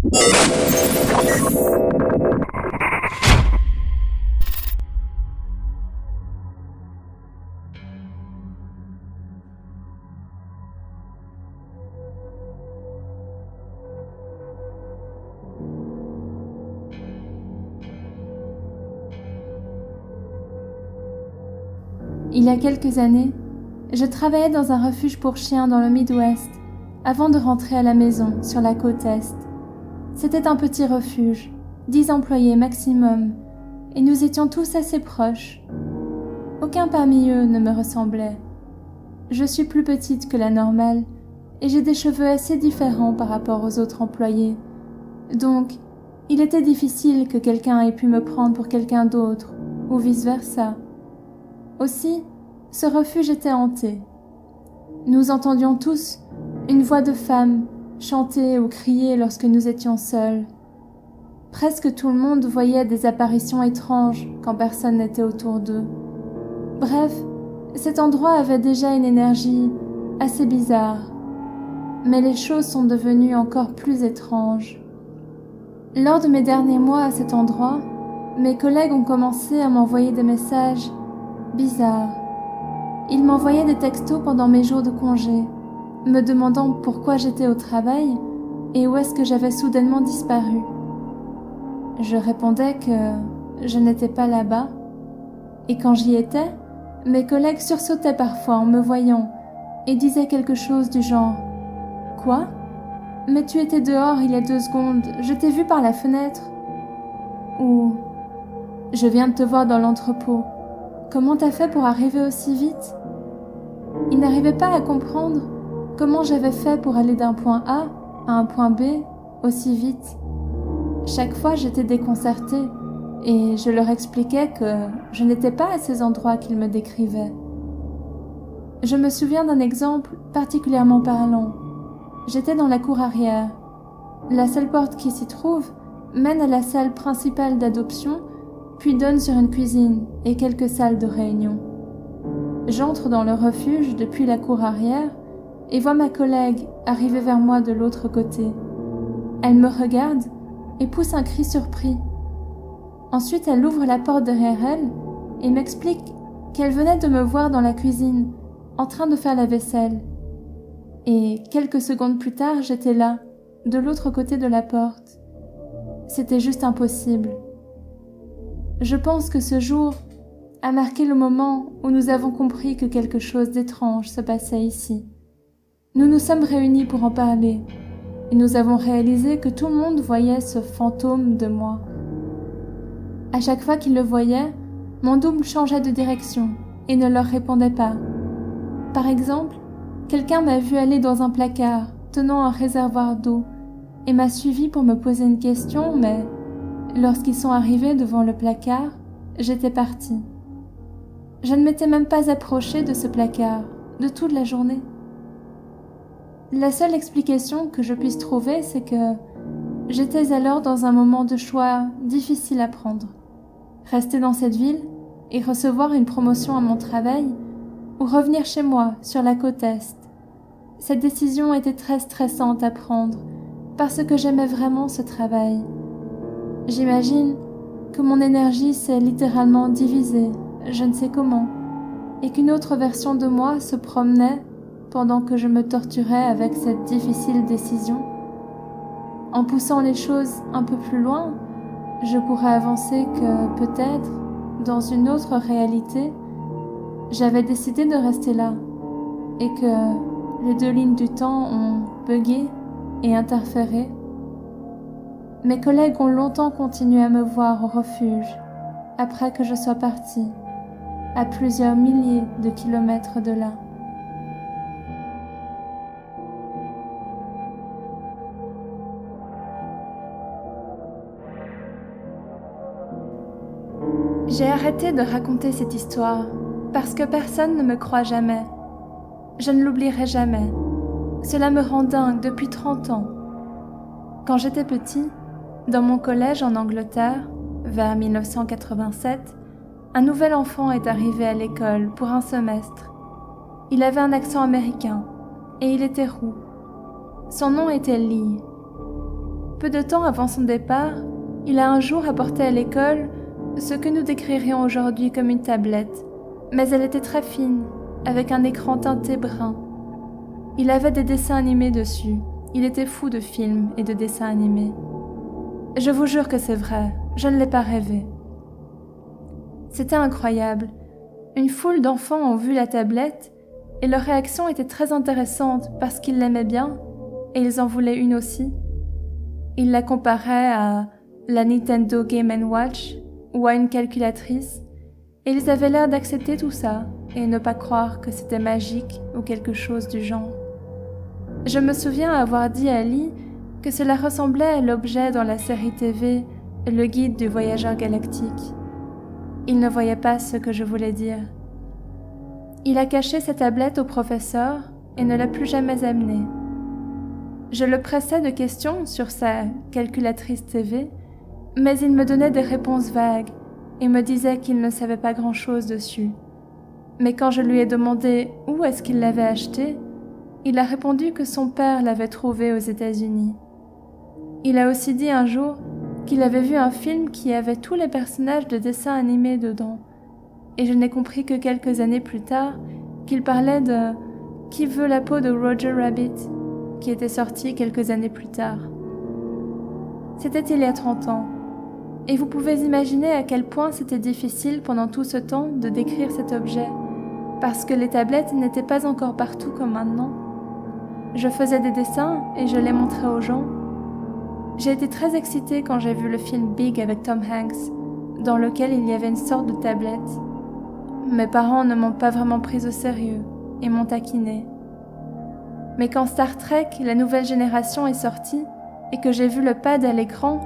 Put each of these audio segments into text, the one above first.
Il y a quelques années, je travaillais dans un refuge pour chiens dans le Midwest avant de rentrer à la maison sur la côte Est. C'était un petit refuge, 10 employés maximum, et nous étions tous assez proches. Aucun parmi eux ne me ressemblait. Je suis plus petite que la normale et j'ai des cheveux assez différents par rapport aux autres employés. Donc, il était difficile que quelqu'un ait pu me prendre pour quelqu'un d'autre, ou vice-versa. Aussi, ce refuge était hanté. Nous entendions tous une voix de femme chanter ou crier lorsque nous étions seuls. Presque tout le monde voyait des apparitions étranges quand personne n'était autour d'eux. Bref, cet endroit avait déjà une énergie assez bizarre. Mais les choses sont devenues encore plus étranges. Lors de mes derniers mois à cet endroit, mes collègues ont commencé à m'envoyer des messages bizarres. Ils m'envoyaient des textos pendant mes jours de congé, me demandant pourquoi j'étais au travail et où est-ce que j'avais soudainement disparu. Je répondais que je n'étais pas là-bas, et quand j'y étais, mes collègues sursautaient parfois en me voyant et disaient quelque chose du genre « Quoi ? Mais tu étais dehors il y a 2 secondes, je t'ai vu par la fenêtre. » Ou « Je viens de te voir dans l'entrepôt. Comment t'as fait pour arriver aussi vite ?» Ils n'arrivaient pas à comprendre comment j'avais fait pour aller d'un point A à un point B aussi vite. Chaque fois, j'étais déconcertée et je leur expliquais que je n'étais pas à ces endroits qu'ils me décrivaient. Je me souviens d'un exemple particulièrement parlant. J'étais dans la cour arrière. La seule porte qui s'y trouve mène à la salle principale d'adoption, puis donne sur une cuisine et quelques salles de réunion. J'entre dans le refuge depuis la cour arrière et vois ma collègue arriver vers moi de l'autre côté. Elle me regarde et pousse un cri surpris. Ensuite, elle ouvre la porte derrière elle et m'explique qu'elle venait de me voir dans la cuisine, en train de faire la vaisselle. Et quelques secondes plus tard, j'étais là, de l'autre côté de la porte. C'était juste impossible. Je pense que ce jour a marqué le moment où nous avons compris que quelque chose d'étrange se passait ici. Nous nous sommes réunis pour en parler, et nous avons réalisé que tout le monde voyait ce fantôme de moi. À chaque fois qu'ils le voyaient, mon double changeait de direction et ne leur répondait pas. Par exemple, quelqu'un m'a vu aller dans un placard tenant un réservoir d'eau et m'a suivi pour me poser une question, mais lorsqu'ils sont arrivés devant le placard, j'étais partie. Je ne m'étais même pas approchée de ce placard de toute la journée. La seule explication que je puisse trouver, c'est que j'étais alors dans un moment de choix difficile à prendre. Rester dans cette ville et recevoir une promotion à mon travail, ou revenir chez moi sur la côte Est. Cette décision était très stressante à prendre parce que j'aimais vraiment ce travail. J'imagine que mon énergie s'est littéralement divisée, je ne sais comment, et qu'une autre version de moi se promenait pendant que je me torturais avec cette difficile décision. En poussant les choses un peu plus loin, je pourrais avancer que peut-être, dans une autre réalité, j'avais décidé de rester là et que les 2 lignes du temps ont bugué et interféré. Mes collègues ont longtemps continué à me voir au refuge après que je sois partie, à plusieurs milliers de kilomètres de là. J'ai arrêté de raconter cette histoire parce que personne ne me croit jamais. Je ne l'oublierai jamais. Cela me rend dingue depuis 30 ans. Quand j'étais petit, dans mon collège en Angleterre, vers 1987, un nouvel enfant est arrivé à l'école pour un semestre. Il avait un accent américain et il était roux. Son nom était Lee. Peu de temps avant son départ, il a un jour apporté à l'école ce que nous décririons aujourd'hui comme une tablette, mais elle était très fine, avec un écran teinté brun. Il avait des dessins animés dessus. Il était fou de films et de dessins animés. Je vous jure que c'est vrai, je ne l'ai pas rêvé. C'était incroyable. Une foule d'enfants ont vu la tablette et leur réaction était très intéressante parce qu'ils l'aimaient bien et ils en voulaient une aussi. Ils la comparaient à la Nintendo Game & Watch ou à une calculatrice et ils avaient l'air d'accepter tout ça et ne pas croire que c'était magique ou quelque chose du genre. Je me souviens avoir dit à Lee que cela ressemblait à l'objet dans la série TV Le Guide du Voyageur Galactique. Il ne voyait pas ce que je voulais dire. Il a caché sa tablette au professeur et ne l'a plus jamais amenée. Je le pressais de questions sur sa calculatrice TV, mais il me donnait des réponses vagues et me disait qu'il ne savait pas grand-chose dessus. Mais quand je lui ai demandé où est-ce qu'il l'avait achetée, il a répondu que son père l'avait trouvée aux États-Unis. Il a aussi dit un jour qu'il avait vu un film qui avait tous les personnages de dessins animés dedans, et je n'ai compris que quelques années plus tard qu'il parlait de « Qui veut la peau de Roger Rabbit ?» qui était sorti quelques années plus tard. C'était il y a 30 ans, et vous pouvez imaginer à quel point c'était difficile pendant tout ce temps de décrire cet objet, parce que les tablettes n'étaient pas encore partout comme maintenant. Je faisais des dessins et je les montrais aux gens. J'ai été très excitée quand j'ai vu le film Big avec Tom Hanks, dans lequel il y avait une sorte de tablette. Mes parents ne m'ont pas vraiment prise au sérieux et m'ont taquinée. Mais quand Star Trek, la nouvelle génération, est sortie et que j'ai vu le pad à l'écran,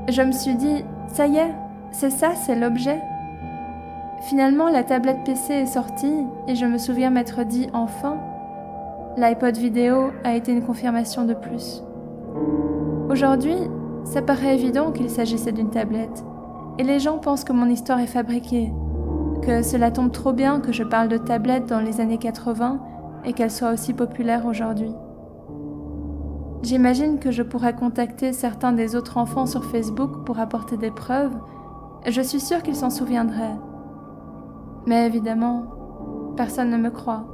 je me suis dit « ça y est, c'est l'objet ». Finalement, la tablette PC est sortie et je me souviens m'être dit « enfin ». L'iPod vidéo a été une confirmation de plus. Aujourd'hui, ça paraît évident qu'il s'agissait d'une tablette, et les gens pensent que mon histoire est fabriquée, que cela tombe trop bien que je parle de tablette dans les années 80 et qu'elle soit aussi populaire aujourd'hui. J'imagine que je pourrais contacter certains des autres enfants sur Facebook pour apporter des preuves, et je suis sûre qu'ils s'en souviendraient. Mais évidemment, personne ne me croit.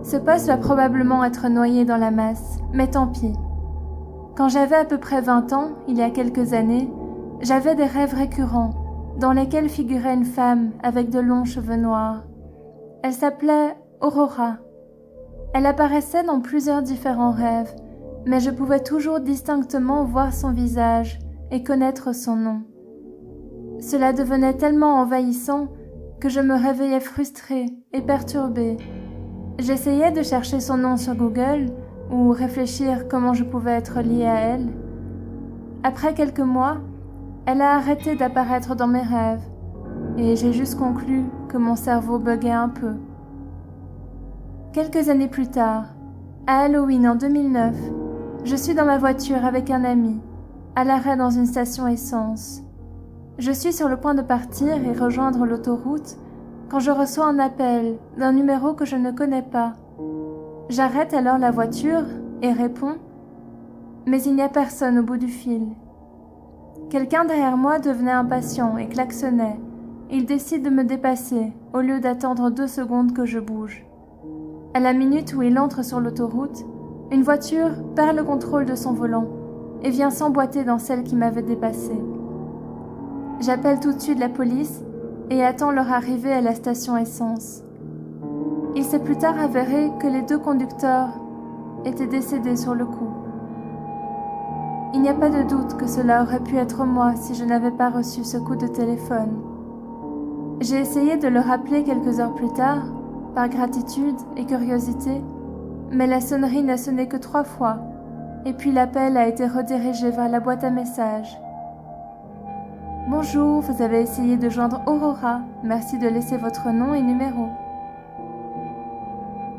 Ce poste va probablement être noyé dans la masse, mais tant pis. Quand j'avais à peu près 20 ans, il y a quelques années, j'avais des rêves récurrents, dans lesquels figurait une femme avec de longs cheveux noirs. Elle s'appelait Aurora. Elle apparaissait dans plusieurs différents rêves, mais je pouvais toujours distinctement voir son visage et connaître son nom. Cela devenait tellement envahissant que je me réveillais frustrée et perturbée. J'essayais de chercher son nom sur Google ou réfléchir comment je pouvais être liée à elle. Après quelques mois, elle a arrêté d'apparaître dans mes rêves et j'ai juste conclu que mon cerveau buguait un peu. Quelques années plus tard, à Halloween en 2009, je suis dans ma voiture avec un ami, à l'arrêt dans une station essence. Je suis sur le point de partir et rejoindre l'autoroute quand je reçois un appel d'un numéro que je ne connais pas. J'arrête alors la voiture et réponds, mais il n'y a personne au bout du fil. Quelqu'un derrière moi devenait impatient et klaxonnait. Il décide de me dépasser au lieu d'attendre 2 secondes que je bouge. À la minute où il entre sur l'autoroute, une voiture perd le contrôle de son volant et vient s'emboîter dans celle qui m'avait dépassée. J'appelle tout de suite la police et attends leur arrivée à la station essence. Il s'est plus tard avéré que les 2 conducteurs étaient décédés sur le coup. Il n'y a pas de doute que cela aurait pu être moi si je n'avais pas reçu ce coup de téléphone. J'ai essayé de le rappeler quelques heures plus tard, par gratitude et curiosité, mais la sonnerie n'a sonné que 3 fois, et puis l'appel a été redirigé vers la boîte à messages. « Bonjour, vous avez essayé de joindre Aurora. Merci de laisser votre nom et numéro. »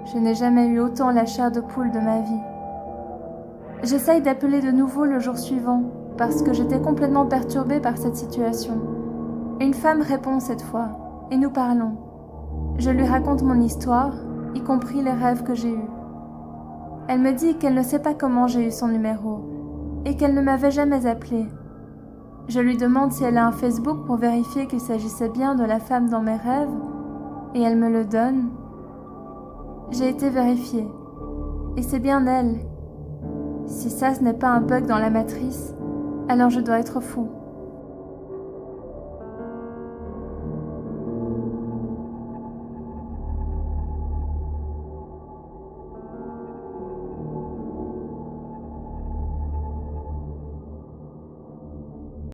Je n'ai jamais eu autant la chair de poule de ma vie. J'essaye d'appeler de nouveau le jour suivant, parce que j'étais complètement perturbée par cette situation. Une femme répond cette fois, et nous parlons. Je lui raconte mon histoire, y compris les rêves que j'ai eus. Elle me dit qu'elle ne sait pas comment j'ai eu son numéro et qu'elle ne m'avait jamais appelé. Je lui demande si elle a un Facebook pour vérifier qu'il s'agissait bien de la femme dans mes rêves et elle me le donne. J'ai été vérifiée et c'est bien elle. Si ça, ce n'est pas un bug dans la matrice, alors je dois être fou.